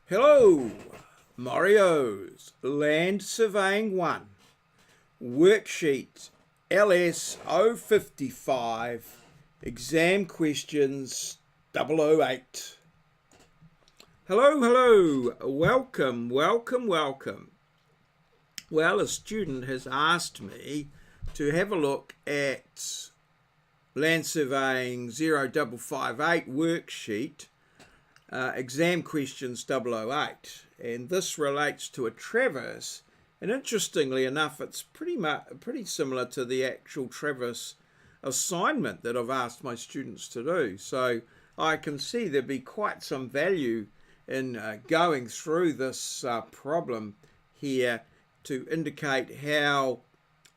Hello, maurieos, Land Surveying 1, Worksheet LS055, Exam Questions 008. Hello, welcome. Well, a student has asked me to have a look at Land Surveying 0558 Worksheet, Exam Questions 008, and this relates to a traverse, and interestingly enough it's pretty similar to the actual traverse assignment that I've asked my students to do. So I can see there'd be quite some value in going through this problem here to indicate how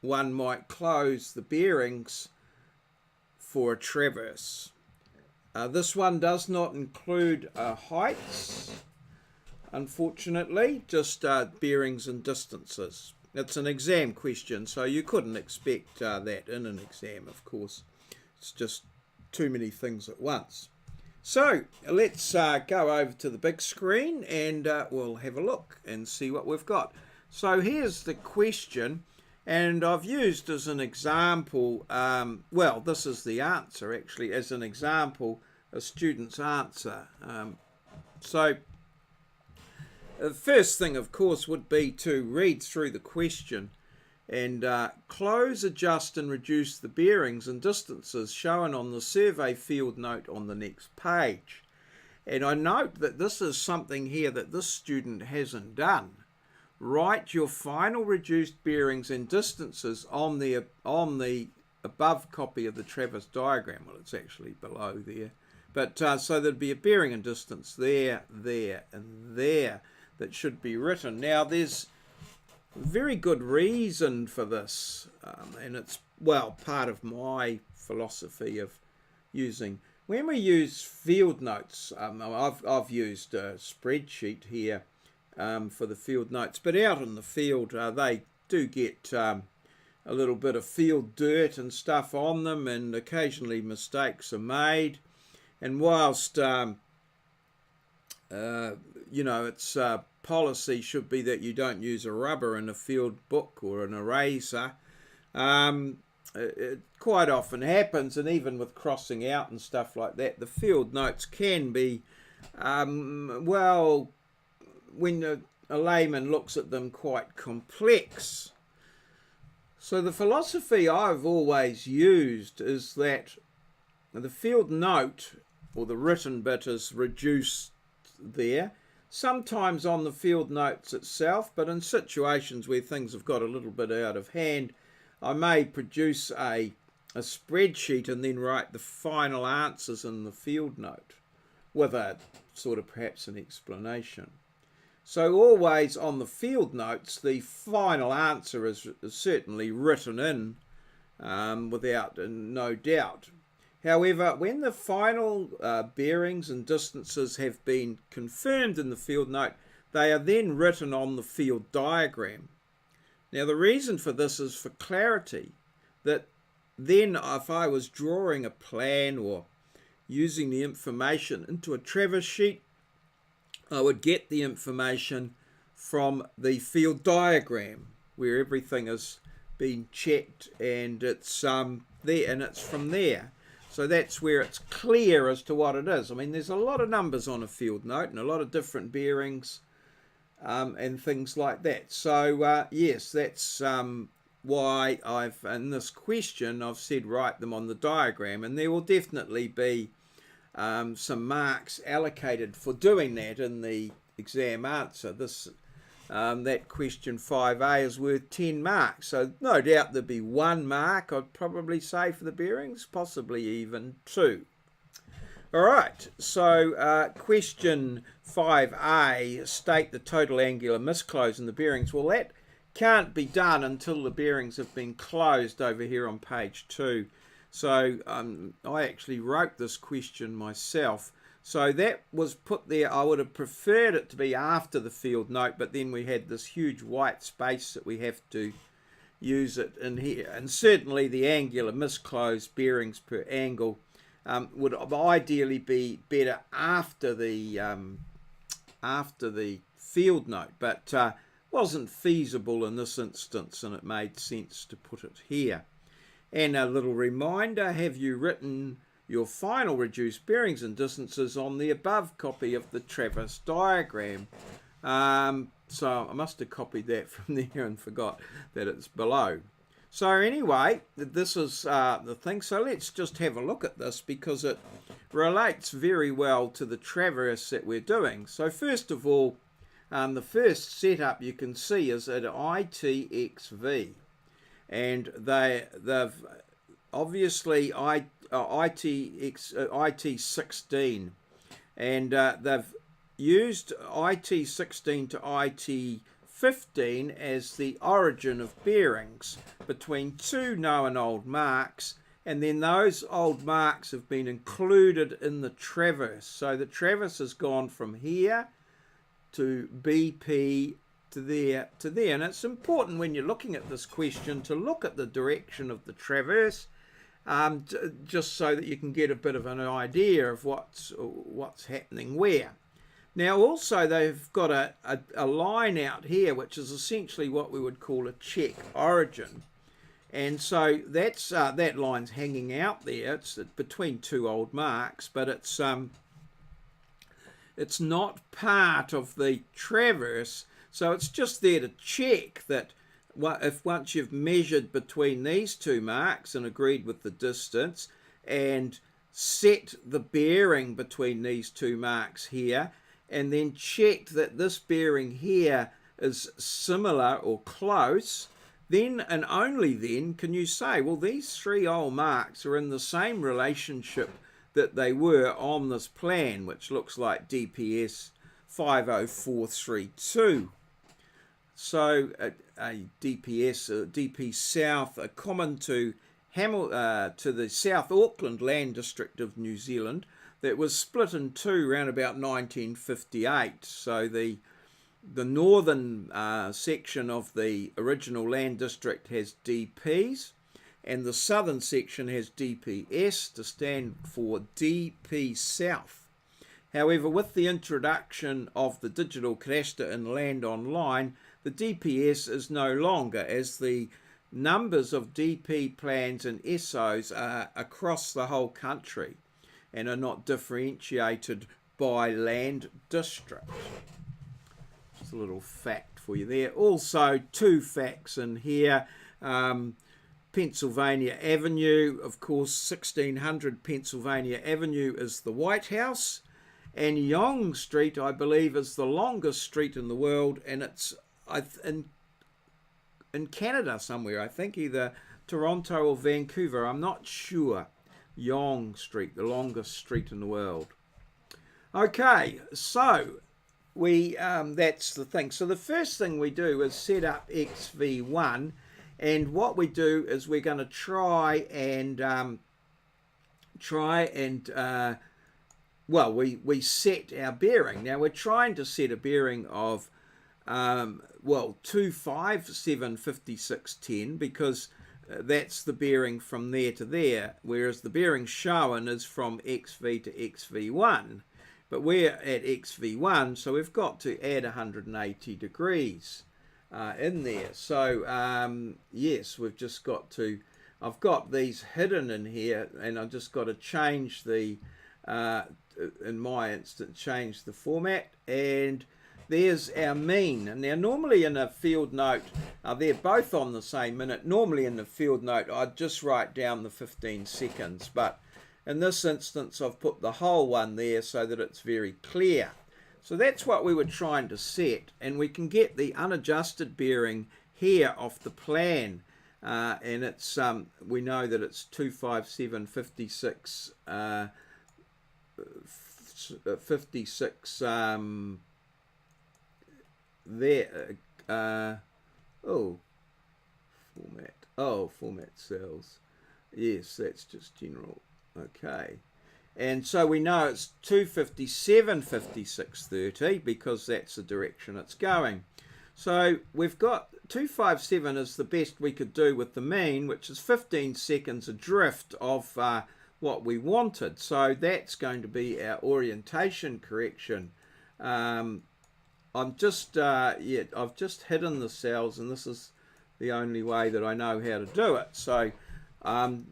one might close the bearings for a traverse. This one does not include heights, unfortunately, just bearings and distances. It's an exam question, so you couldn't expect that in an exam, of course. It's just too many things at once. So let's go over to the big screen and we'll have a look and see what we've got. So here's the question, and I've used as an example, well, this is the answer actually, as an example, a student's answer. So the first thing, of course, would be to read through the question and close, adjust and reduce the bearings and distances shown on the survey field note on the next page. And I note that this is something here that this student hasn't done. Write your final reduced bearings and distances on the above copy of the traverse diagram. Well, it's actually below there. But so there'd be a bearing and distance there, there, and there that should be written. Now, there's very good reason for this, and it's, well, part of my philosophy of using. When we use field notes, I've used a spreadsheet here for the field notes, but out in the field they do get a little bit of field dirt and stuff on them, and occasionally mistakes are made. And whilst you know, its policy should be that you don't use a rubber in a field book or an eraser, it quite often happens, and even with crossing out and stuff like that, the field notes can be well, when a layman looks at them, quite complex. So the philosophy I've always used is that the field note, or the written bit, is reduced there, sometimes on the field notes itself, but in situations where things have got a little bit out of hand, I may produce a spreadsheet and then write the final answers in the field note with a sort of perhaps an explanation. So always on the field notes, the final answer is certainly written in without no doubt. However, when the final bearings and distances have been confirmed in the field note, they are then written on the field diagram. Now, the reason for this is for clarity, that then if I was drawing a plan or using the information into a traverse sheet, I would get the information from the field diagram where everything has been checked and it's there, and it's from there. So that's where it's clear as to what it is. I mean, there's a lot of numbers on a field note and a lot of different bearings and things like that. So yes, that's why in this question, I've said write them on the diagram, and there will definitely be some marks allocated for doing that in the exam answer. That question 5A is worth 10 marks, so no doubt there'd be 1 mark, I'd probably say, for the bearings, possibly even 2. All right, so question 5A, state the total angular misclose in the bearings. Well, that can't be done until the bearings have been closed over here on page 2. So I actually wrote this question myself. So that was put there. I would have preferred it to be after the field note, but then we had this huge white space that we have to use it in here. And certainly the angular misclose, bearings per angle, would ideally be better after the after the field note, but wasn't feasible in this instance, and it made sense to put it here. And a little reminder, have you written your final reduced bearings and distances on the above copy of the Traverse diagram? So I must have copied that from there and forgot that it's below. So anyway, this is the thing. So let's just have a look at this, because it relates very well to the traverse that we're doing. So first of all, the first setup you can see is at ITXV, and they've obviously IT16, and they've used IT16 to IT15 as the origin of bearings between two known old marks, and then those old marks have been included in the traverse. So the traverse has gone from here to BP to there to there, and it's important when you're looking at this question to look at the direction of the traverse, just so that you can get a bit of an idea of what's happening where. Now also they've got a line out here which is essentially what we would call a check origin, and so that's that line's hanging out there. It's between two old marks, but it's not part of the traverse, so it's just there to check that if once you've measured between these two marks and agreed with the distance and set the bearing between these two marks here, and then checked that this bearing here is similar or close, then and only then can you say, well, these three old marks are in the same relationship that they were on this plan, which looks like DPS 50432. So a DP South, common to the South Auckland Land District of New Zealand, that was split in two around about 1958. So the northern section of the original land district has DPs, and the southern section has DPS, to stand for DP South. However, with the introduction of the digital cadastre in Land Online, the DPS is no longer, as the numbers of DP plans and SOs are across the whole country and are not differentiated by land district. Just a little fact for you there. Also, two facts in here. Pennsylvania Avenue, of course, 1600 Pennsylvania Avenue is the White House, and Yonge Street, I believe, is the longest street in the world, and it's in Canada somewhere, I think, either Toronto or Vancouver, I'm not sure. Yonge Street, the longest street in the world. Okay, so we that's the thing. So the first thing we do is set up XV1, and what we do is we're going to try and we set our bearing. Now we're trying to set a bearing of 2575610, because that's the bearing from there to there, whereas the bearing shown is from XV to XV1, but we're at XV1, so we've got to add 180 degrees in there. So yes, we've just got to, I've got these hidden in here, and I've just got to change the in my instance change the format, and there's our mean. And now normally in a field note, they're both on the same minute. Normally in the field note I'd just write down the 15 seconds, but in this instance I've put the whole one there so that it's very clear. So that's what we were trying to set, and we can get the unadjusted bearing here off the plan, and it's we know that it's 25756 56 there. Format cells. Yes, that's just general. Okay. And so we know it's 257.56.30 because that's the direction it's going. So we've got 257 is the best we could do with the mean, which is 15 seconds adrift of what we wanted. So that's going to be our orientation correction I've just hidden the cells, and this is the only way that I know how to do it. So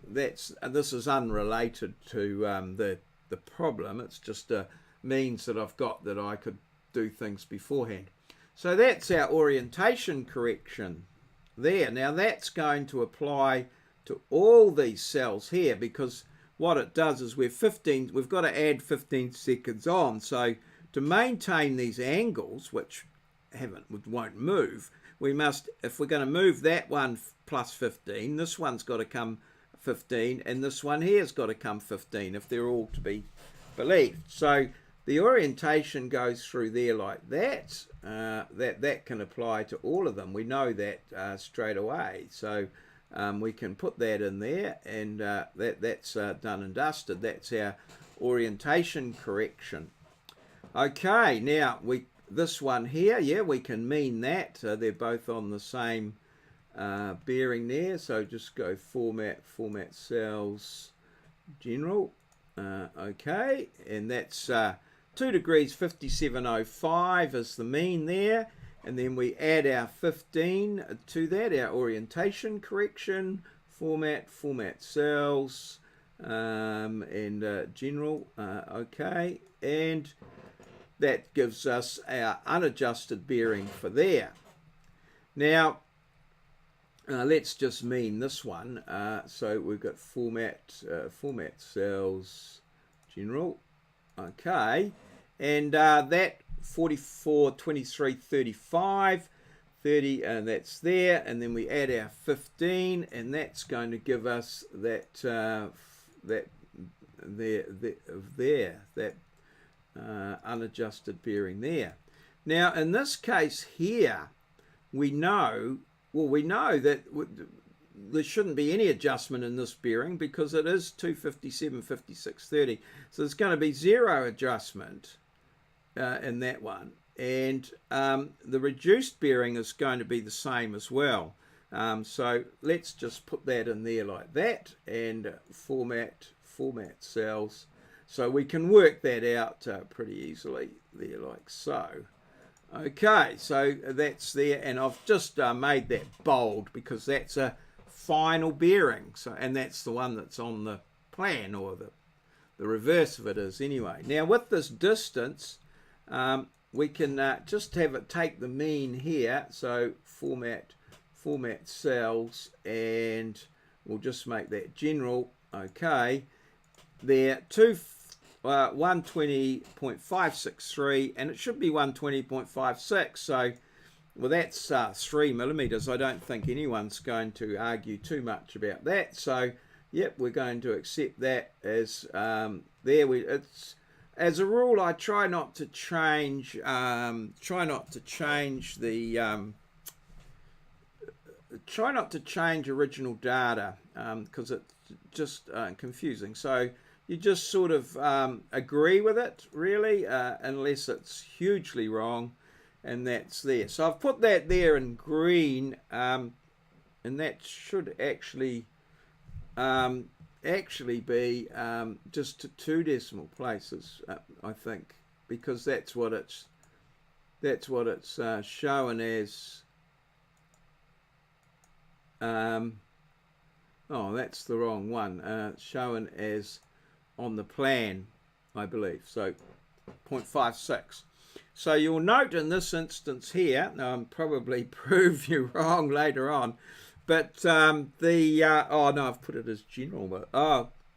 this is unrelated to the problem. It's just a means that I've got that I could do things beforehand. So that's our orientation correction there. Now that's going to apply to all these cells here, because what it does is we've got to add 15 seconds on. So to maintain these angles, which won't move, we must, if we're going to move that one plus 15, this one's got to come 15, and this one here's got to come 15 if they're all to be believed. So the orientation goes through there like that. That can apply to all of them. We know that straight away. So we can put that in there, and that's done and dusted. That's our orientation correction. Okay, now this one here, yeah, we can mean that. They're both on the same bearing there. So just go format cells, general. Okay, and that's 2 degrees 57.05 is the mean there. And then we add our 15 to that, our orientation correction, format cells, and general. Okay, and that gives us our unadjusted bearing for there. Now, let's just mean this one. So we've got format cells, general. Okay, and that 44, 23, 35, 30, and that's there, and then we add our 15, and that's going to give us that unadjusted bearing there. Now in this case here, we know that there shouldn't be any adjustment in this bearing because it is 257, 56, 30. So there's going to be zero adjustment in that one. And the reduced bearing is going to be the same as well. So let's just put that in there like that, and format cells. So we can work that out pretty easily there like so. Okay, so that's there, and I've just made that bold because that's a final bearing. So, and that's the one that's on the plan, or the reverse of it is anyway. Now with this distance, we can just have it take the mean here. So format cells, and we'll just make that general. Okay, there 120.563, and it should be 120.56. So, well, that's 3 millimeters. I don't think anyone's going to argue too much about that. So, yep, we're going to accept that as there. It's as a rule, I try not to change. Try not to change original data because it's just confusing. So you just sort of agree with it, really, unless it's hugely wrong, and that's there. So I've put that there in green, and that should actually be just 2 decimal places, I think, because that's what it's showing as. Oh, that's the wrong one. Shown as on the plan, I believe. So 0.56. So you'll note in this instance here, now I'll probably prove you wrong later on, but oh no, I've put it as general, but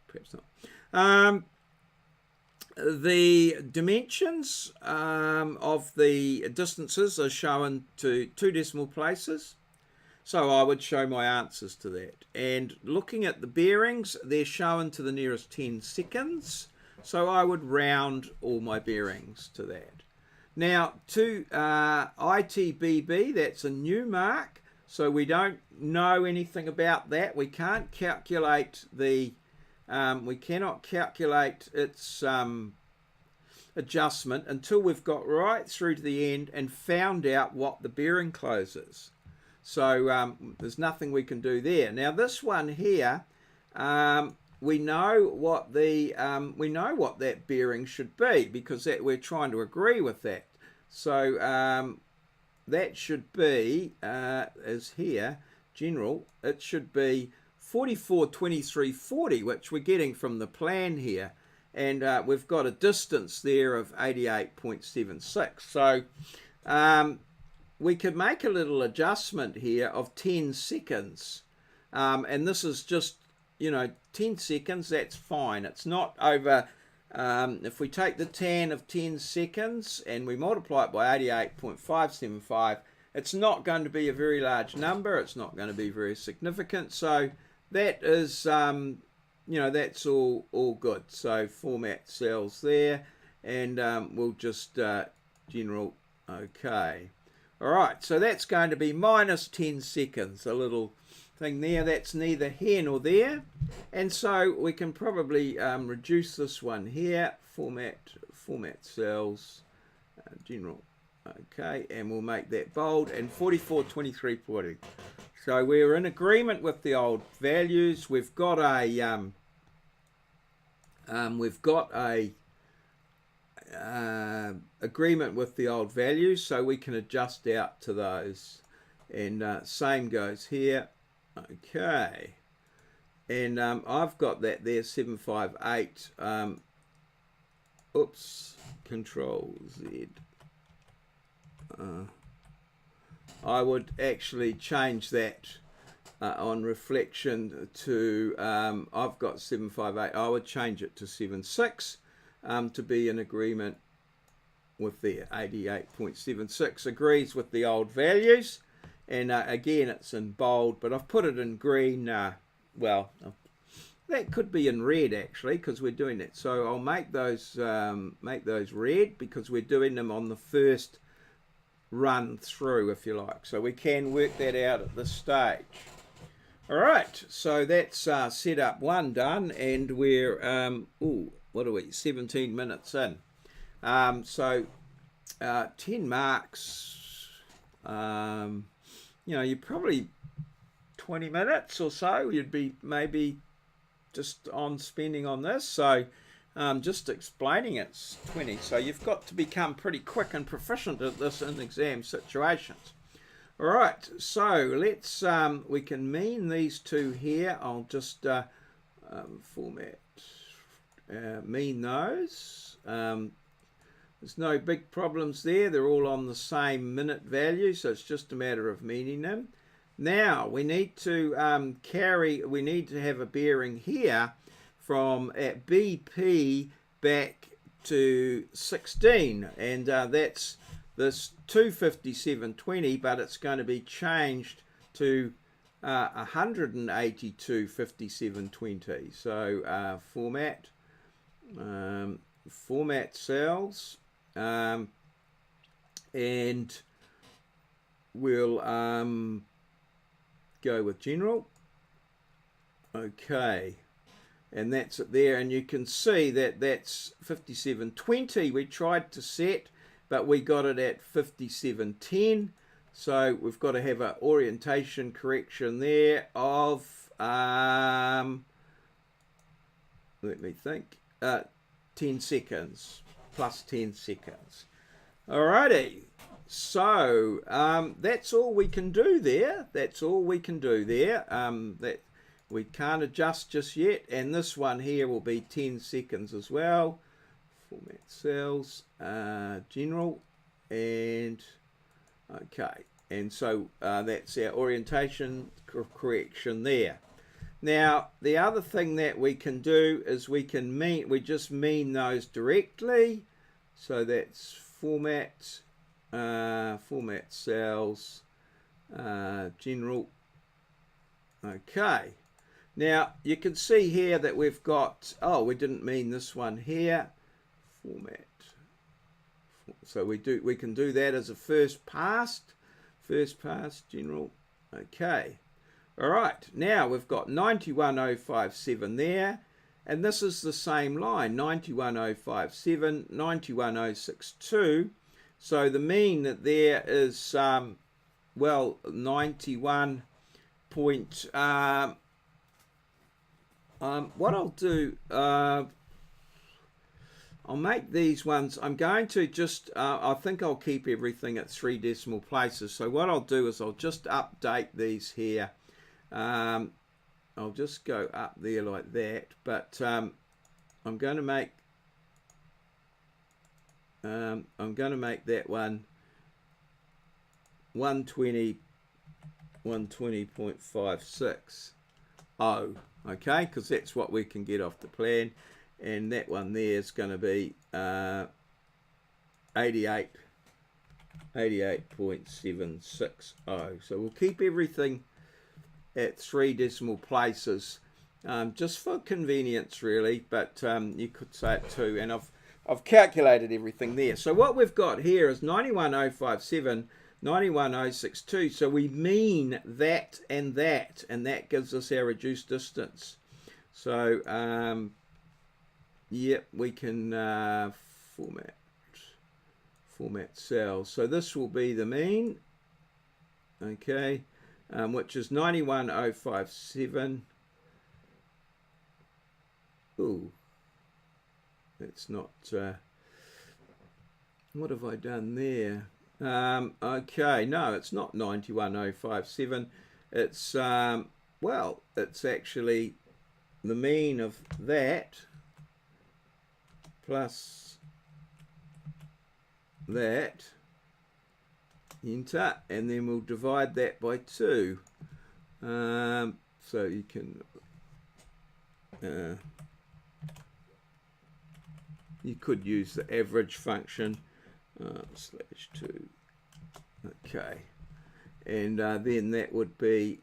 perhaps not. The dimensions of the distances are shown to 2 decimal places. So I would show my answers to that. And looking at the bearings, they're shown to the nearest 10 seconds. So I would round all my bearings to that. Now to ITBB, that's a new mark. So we don't know anything about that. We can't calculate we cannot calculate its adjustment until we've got right through to the end and found out what the bearing close is. So there's nothing we can do there. Now this one here, we know what that bearing should be, because we're trying to agree with that. So that should be, as here, general, it should be 44, 23, 40, which we're getting from the plan here. And we've got a distance there of 88.76. So we could make a little adjustment here of 10 seconds. And this is just, 10 seconds, that's fine. It's not over, if we take the tan of 10 seconds and we multiply it by 88.575, it's not going to be a very large number. It's not going to be very significant. So that is, that's all good. So format cells there, and we'll just general, okay. All right, so that's going to be minus 10 seconds, a little thing there. That's neither here nor there. And so we can probably reduce this one here, format cells, general, okay, and we'll make that bold, and 44, 23, 40. So we're in agreement with the old values. We've got a agreement with the old values, so we can adjust out to those. And same goes here. Okay. And I've got that there, 758. Oops, Control Z. I would actually change that on reflection to, I've got 758. I would change it to 76 to be in agreement with the 88.76. Agrees with the old values. And again, it's in bold, but I've put it in green. Well, that could be in red actually, because we're doing that. So I'll make those red, because we're doing them on the first run through, if you like. So we can work that out at this stage. All right, so that's setup 1 done, and we're what are we? 17 minutes in. So 10 marks. You probably 20 minutes or so you'd be maybe just on spending on this. So just explaining it's 20. So you've got to become pretty quick and proficient at this in exam situations. All right, so let's we can mean these two here. I'll just format mean those. There's no big problems there. They're all on the same minute value, so it's just a matter of meaning them. Now we need to we need to have a bearing here from at BP back to 16, and that's this 257.20, but it's going to be changed to 182.57.20. So format cells, and we'll go with general. Okay, and that's it there, and you can see that that's 57.20 we tried to set, but we got it at 57.10. So we've got to have an orientation correction there of let me think, 10 seconds plus 10 seconds. Alrighty, so that's all we can do there. That's all we can do there. That we can't adjust just yet, and this one here will be 10 seconds as well. Format cells, general, and okay, and so that's our orientation correction there. Now the other thing that we can do is we just mean those directly. So that's format cells, general. Okay, now you can see here that we've got, we didn't mean this one here, format. So we can do that as a first pass, general. Okay, all right, now we've got 91.057 there, and this is the same line, 91.057, 91.062. So the mean that there is, well, 91 point, what I'll do, I'll make these ones, I'm going to just, I think I'll keep everything at 3 decimal places. So what I'll do is I'll just update these here. I'll just go up there like that, but I'm going to make that one 120.56. Okay, because that's what we can get off the plan, and that one there is going to be 88.760. So we'll keep everything at 3 decimal places, just for convenience really, but you could say it 2, and I've calculated everything there. So what we've got here is 91,057, 91,062. So we mean that, and that gives us our reduced distance. So yep, we can format cells. So this will be the mean, okay, which is 91,057. Ooh, that's not, what have I done there? Okay, no, it's not 91,057. It's, well, it's actually the mean of that plus that, enter, and then we'll divide that by 2. So you can, you could use the average function, slash 2. Okay, and then that would be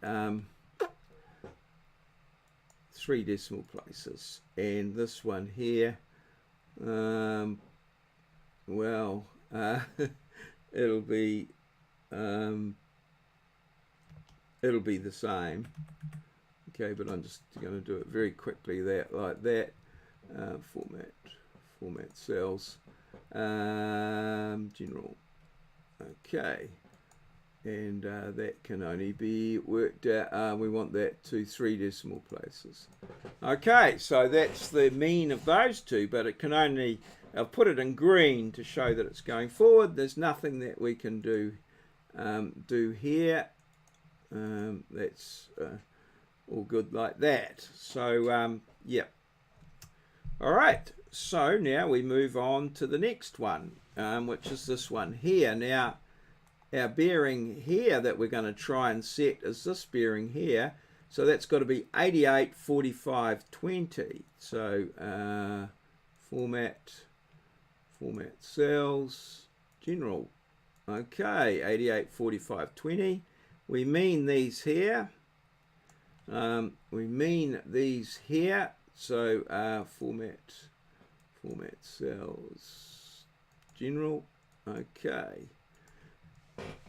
3 decimal places, and this one here, well, it'll be the same. Okay, but I'm just going to do it very quickly, like that. Format cells, general. Okay, and that can only be worked out. We want that to 3 decimal places. Okay, so that's the mean of those two, but it can only, I'll put it in green to show that it's going forward. There's nothing that we can do here. That's all good like that. So yeah. All right, so now we move on to the next one, which is this one here. Now, our bearing here that we're going to try and set is this bearing here. So that's got to be 88, 45, 20. So format cells, general. Okay, 88, 45, 20. We mean these here. We mean these here. So format cells, general. Okay.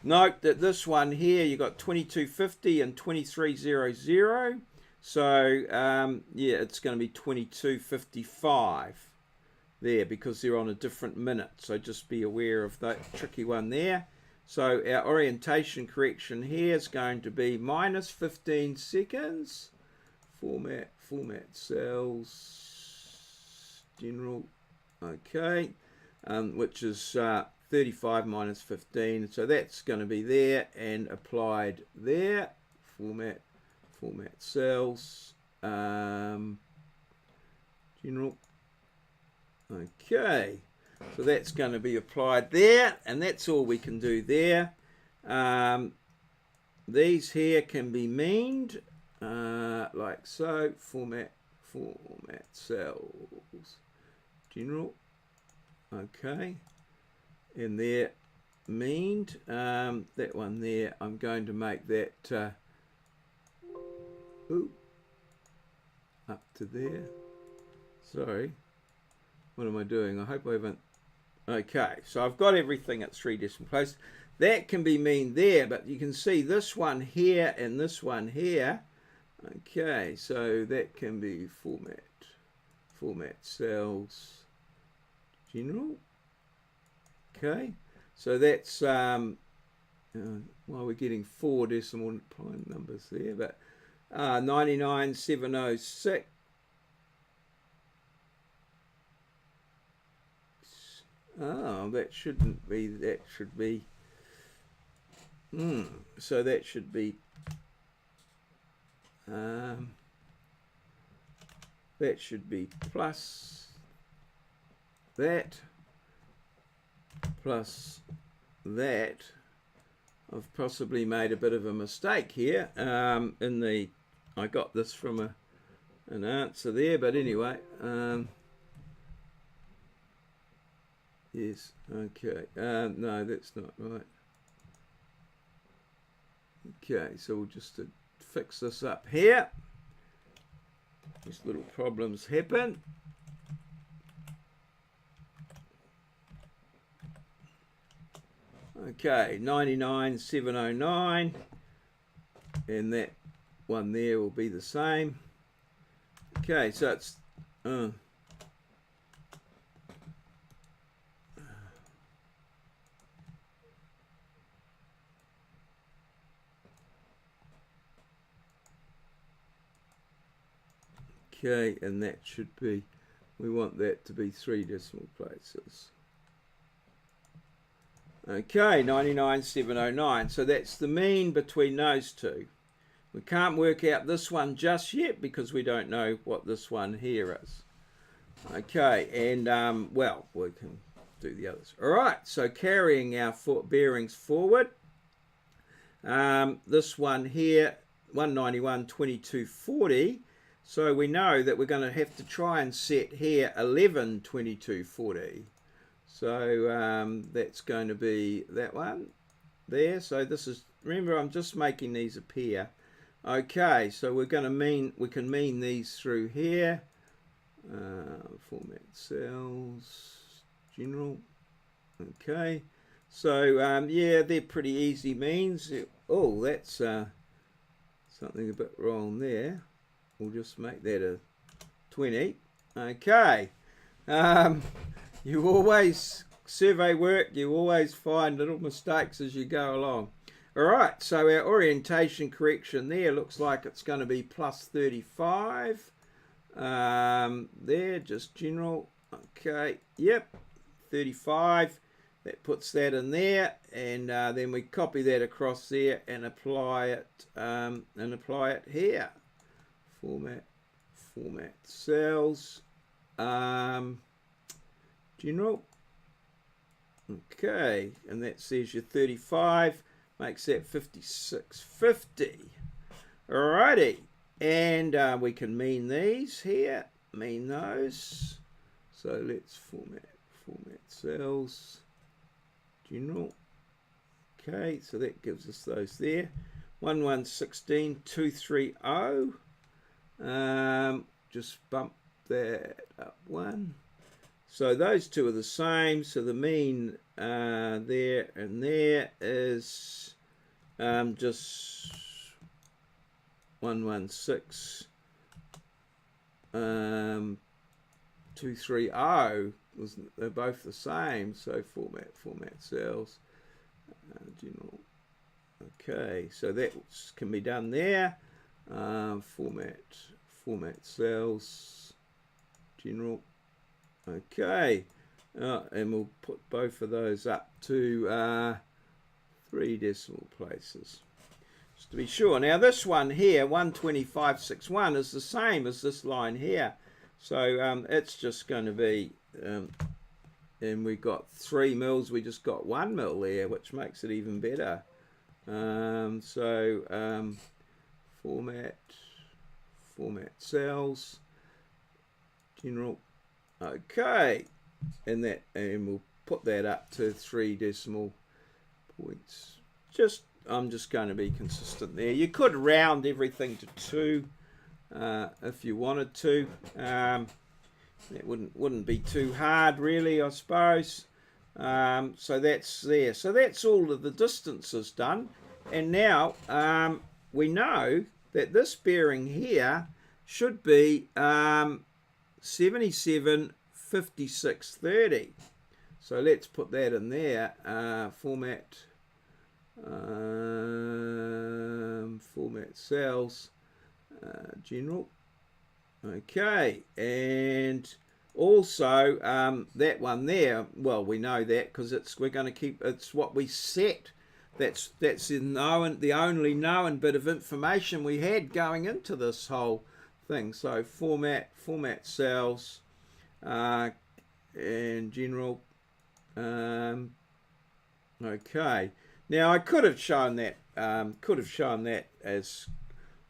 Note that this one here, you got 2250 and 2300. So yeah, it's going to be 2255 there because they're on a different minute. So just be aware of that tricky one there. So our orientation correction here is going to be minus 15 seconds. Format cells, general. Okay, which is 35 minus 15, so that's going to be there and applied there. Format cells, general. Okay, so that's going to be applied there, and that's all we can do there. These here can be meaned like so. Format cells, general. Okay. And there meaned, that one there, I'm going to make that up to there. Sorry, what am I doing? I hope I haven't. Okay, so I've got everything at 3 decimal places. That can be mean there, but you can see this one here and this one here. Okay, so that can be format cells, general. Okay, so that's well, we're getting 4 decimal prime numbers there, but 99,706, Oh, that shouldn't be, that should be, so that should be, that should be plus that, plus that. I've possibly made a bit of a mistake here in the, I got this from an answer there, but anyway, yes, okay, no, that's not right. Okay, so we'll just fix this up here. These little problems happen. Okay, 99,709, and that one there will be the same. Okay, so it's okay, and that should be, we want that to be 3 decimal places. Okay, 99,709. So that's the mean between those two. We can't work out this one just yet because we don't know what this one here is. Okay, and well, we can do the others. All right, so carrying our bearings forward. This one here, 191.2240. So we know that we're going to have to try and set here 11.2240. So that's going to be that one there. So this is, remember, I'm just making these appear. Okay, so we're going to mean, we can mean these through here. Format cells, general. Okay, so yeah, they're pretty easy means. Oh, that's something a bit wrong there. We'll just make that a 20. Okay. You always, survey work, you always find little mistakes as you go along. All right, so our orientation correction there looks like it's going to be plus 35. There, just general. Okay, yep, 35. That puts that in there, and then we copy that across there and apply it here. Format cells. General. Okay, and that says your 35 makes that 5650. Alrighty, and we can mean these here, mean those. So let's format cells, general. Okay, so that gives us those there. 1116,230. Just bump that up one. So those two are the same. So the mean there and there is just 116,230. They're both the same. So format cells, general. Okay, so that can be done there. Format cells, general. Okay, and we'll put both of those up to 3 decimal places, just to be sure. Now this one here, 125.61, is the same as this line here. So it's just going to be, and we got 3 mils, we just got 1 mil there, which makes it even better. Format cells, general. Okay, and we'll put that up to 3 decimal points. I'm just going to be consistent there. You could round everything to 2 if you wanted to. That wouldn't be too hard, really, I suppose. So that's there. So that's all of the distances done. And now we know that this bearing here should be 77.5630. So let's put that in there. Format cells, general. Okay, and Also, that one there, well, we know that because we're going to keep, it's what we set. That's the only known bit of information we had going into this whole thing. So format cells, and general. Okay. Now I could have shown that as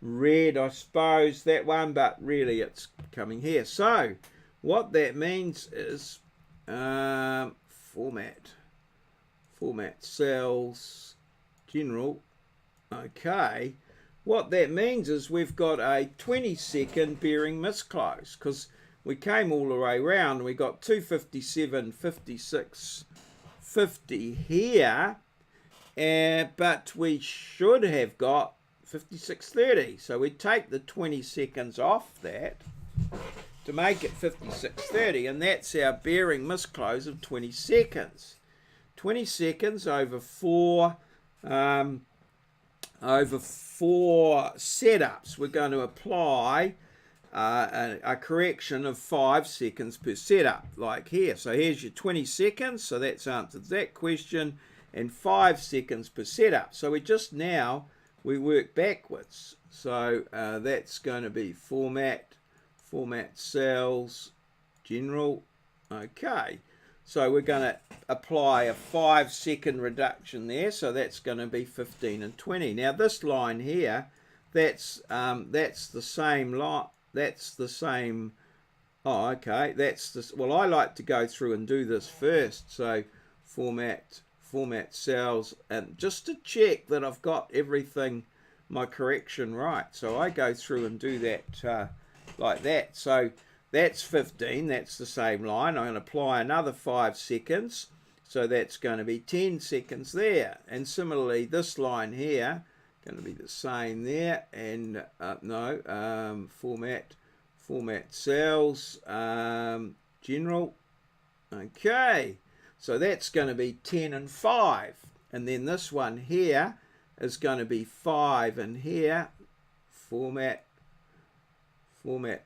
red, I suppose, that one, but really it's coming here. So what that means is format cells, general. Okay, what that means is we've got a 20-second bearing misclose, because we came all the way around and we got 257, 56, 50 here, but we should have got 56.30. So we take the 20 seconds off that to make it 56.30, and that's our bearing misclose of 20 seconds. 20 seconds over four setups. We're going to apply a correction of 5 seconds per setup, like here. So here's your 20 seconds, so that's answered that question, and 5 seconds per setup. So we work backwards. So that's going to be format cells, general. Okay, so we're going to apply a 5-second reduction there, so that's going to be 15 and 20. Now this line here, that's the same line. That's the same. Oh, okay. Well, I like to go through and do this first. So format cells, and just to check that I've got everything, my correction right. So I go through and do that like that. So that's 15. That's the same line. I'm going to apply another 5 seconds. So that's going to be 10 seconds there. And similarly, this line here, going to be the same there. And format cells, general. Okay, so that's going to be 10 and 5. And then this one here is going to be 5 and here. Format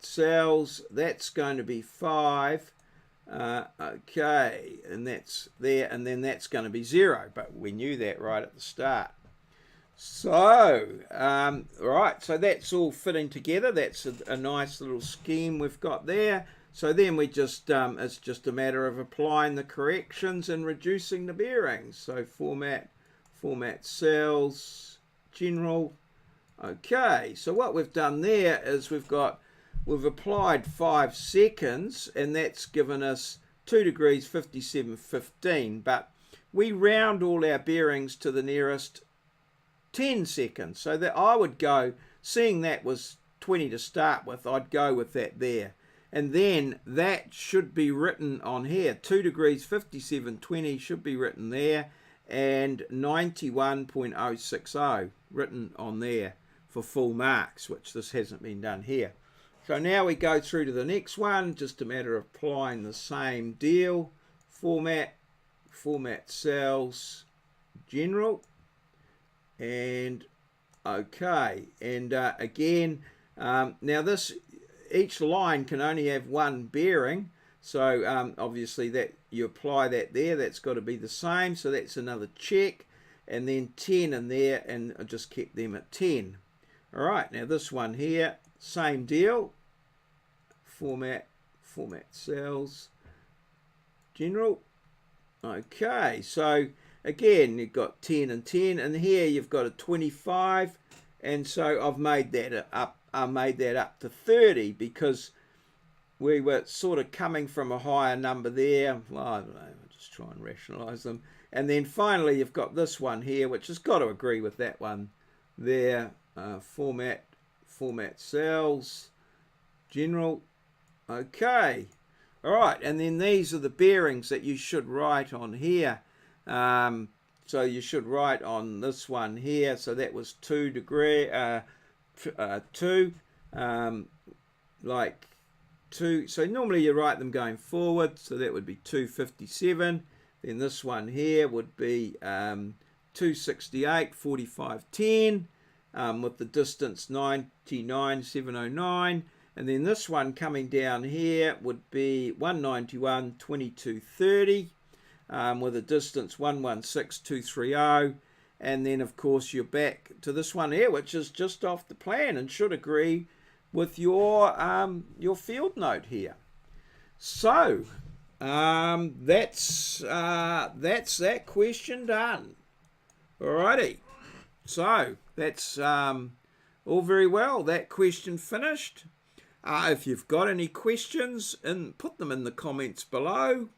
cells, that's going to be 5. Okay, and that's there, and then that's going to be 0, but we knew that right at the start. So right, so that's all fitting together. That's a nice little scheme we've got there. So then we just it's just a matter of applying the corrections and reducing the bearings. So format cells, general. Okay, so what we've done there is we've applied 5 seconds, and that's given us 2 degrees 57.15, but we round all our bearings to the nearest 10 seconds, so that I would go, seeing that was 20 to start with, I'd go with that there, and then that should be written on here. 2 degrees 57.20 should be written there, and 91.060 written on there for full marks, which this hasn't been done here. So now we go through to the next one, just a matter of applying the same deal. Format cells, general. And okay, and again, now each line can only have one bearing, so obviously that you apply that there, that's got to be the same, so that's another check, and then 10 in there, and I just kept them at 10. All right, now this one here, same deal. Format cells, general. Okay, so again, you've got 10 and 10, and here you've got a 25, and so I've made that up. I made that up to 30 because we were sort of coming from a higher number there. Well, I don't know. I'll just try and rationalise them. And then finally, you've got this one here, which has got to agree with that one there. Format cells, general. Okay. All right, and then these are the bearings that you should write on here. So you should write on this one here. So that was 2 degree, 2, like 2. So normally you write them going forward. So that would be 257. Then this one here would be 268, 45, 10, with the distance 99, 709. And then this one coming down here would be 191, 2230, with a distance 116230. And then, of course, you're back to this one here, which is just off the plan and should agree with your field note here. So that's that question done. Alrighty. So that's all very well. That question finished. If you've got any questions, put them in the comments below.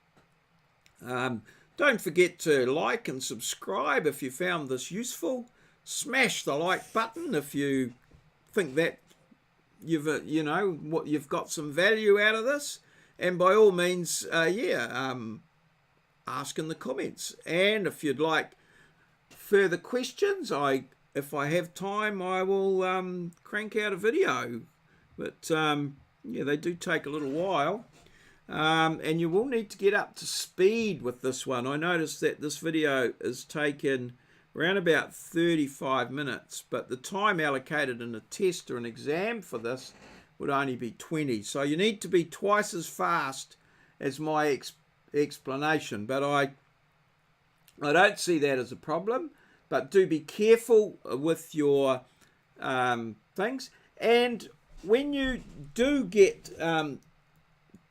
Don't forget to like and subscribe if you found this useful. Smash the like button if you think that you've got some value out of this. And by all means, ask in the comments. And if you'd like further questions, if I have time, I will crank out a video. But they do take a little while. And you will need to get up to speed with this one. I noticed that this video is taken around about 35 minutes, but the time allocated in a test or an exam for this would only be 20. So you need to be twice as fast as my explanation. But I don't see that as a problem. But do be careful with your things. And when you do get to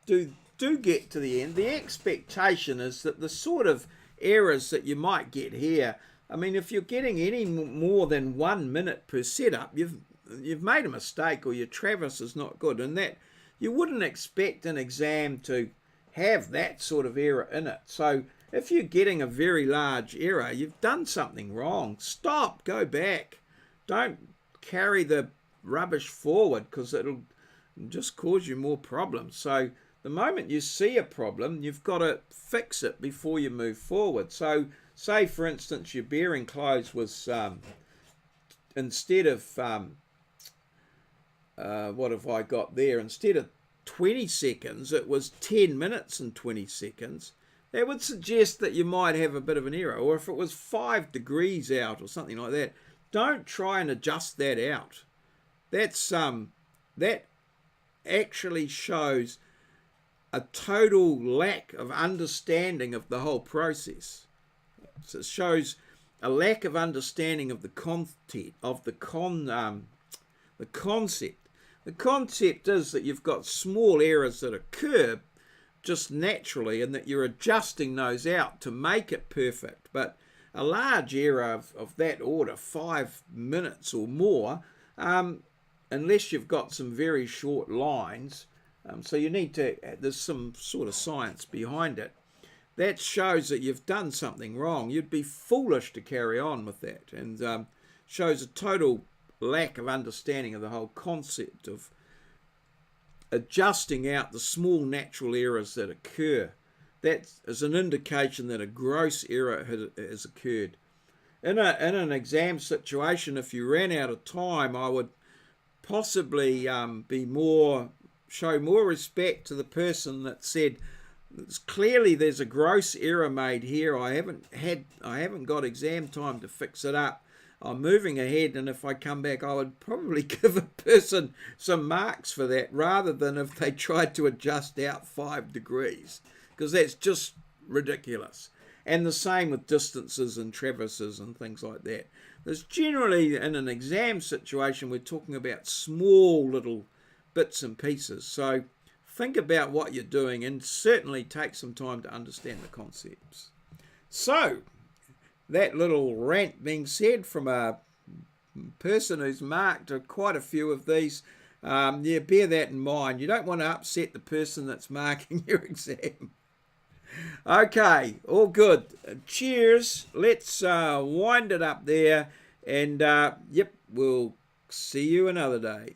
the end, the expectation is that the sort of errors that you might get here, I mean, if you're getting any more than 1 minute per setup, you've made a mistake, or your traverse is not good, and that you wouldn't expect an exam to have that sort of error in it. So if you're getting a very large error, you've done something wrong. Stop, go back. Don't carry the rubbish forward, because it'll just cause you more problems. So the moment you see a problem, you've got to fix it before you move forward. So say, for instance, your bearing close was, instead of, what have I got there? Instead of 20 seconds, it was 10 minutes and 20 seconds. That would suggest that you might have a bit of an error. Or if it was 5 degrees out or something like that, don't try and adjust that out. That's that actually shows a total lack of understanding of the whole process. So it shows a lack of understanding of the content of the concept. The concept is that you've got small errors that occur just naturally, and that you're adjusting those out to make it perfect. But a large error of that order, 5 minutes or more, unless you've got some very short lines, so you need to, there's some sort of science behind it, that shows that you've done something wrong. You'd be foolish to carry on with that, and shows a total lack of understanding of the whole concept of adjusting out the small natural errors that occur. That is an indication that a gross error has occurred. In an exam situation, if you ran out of time, I would possibly show more respect to the person that said, clearly there's a gross error made here. I haven't got exam time to fix it up. I'm moving ahead, and if I come back, I would probably give a person some marks for that, rather than if they tried to adjust out 5 degrees, because that's just ridiculous. And the same with distances and traverses and things like that. There's generally, in an exam situation, we're talking about small little bits and pieces. So think about what you're doing, and certainly take some time to understand the concepts. So that little rant being said from a person who's marked quite a few of these, bear that in mind. You don't want to upset the person that's marking your exam. Okay, all good. Cheers. Let's wind it up there, and we'll see you another day.